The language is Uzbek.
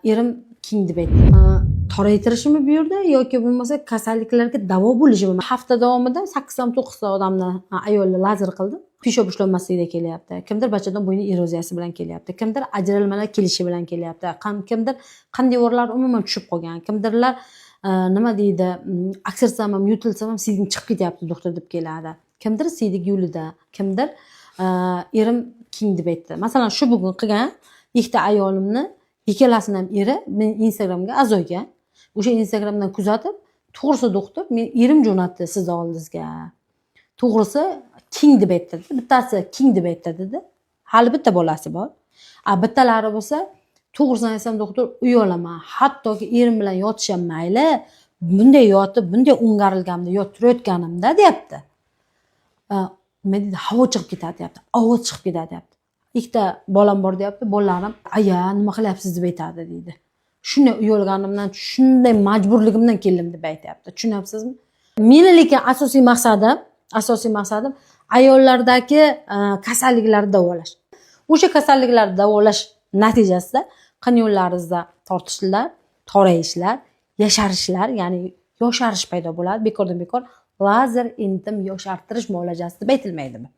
erim king deb aytdi. Toraytirishimi buyurdi yoki bo'lmasa kasalliklarga davo bo'lishimi? Hafta davomida 8 ta 9 ta odamni ayollar lazer qildi. Pishob ishlanmasligida kelyapti. Kimdir bachadon bo'yni eroziyasi bilan kelyapti. Kimdir ajralmalar kelishi bilan kelyapti. Kimdir qanday o'rlar umuman tushib qolgan. Kimdirlar nima deydi, aksirsam ham yutilsam ham siydik chiqib ketyapti doktor deb keladi. Kimdir siydik yo'lida, kimdir erim king deb aytdi. Masalan, shu bugun qilgan ikkita ayolimni ikkalasini ham eri men Instagramga a'zoga. O'sha Instagramdan kuzatib, to'g'risi doktor, men erim jo'natdi sizni oldingizga. To'g'risi king deb aytdi. Bittasi king deb aytdi dedi. Hali bitta bolasi bor. Bittalari bo'lsa, to'g'risini aytsam doktor, uyalaman. Hattoki erim bilan yotisham mayli, bunday yotib, bunday o'ngarilganimda yo turayotganimda deyapti. Men dedi, havo chiqib ketadi deyapti. Ovoz chiqib ketadi deyapti. Ikkita bolam bor deyapti. Bolalarim, "Aya, nima qilyapsiz?" deb aytadi deydi. Shunday uyalganimdan, shunday majburligimdan keldim deb aytayapti. Tushunyapsizmi? Meni lekin asosiy maqsadim ayollardagi kasalliklarni davolash. O'sha kasalliklarni davolash natijasida qon yo'llaringizda tortishlar, torayishlar, yasharishlar, ya'ni yosharish paydo bo'ladi. Bekordan bekor lazer entim yoshartirish muolajasi deb aytilmaydimi?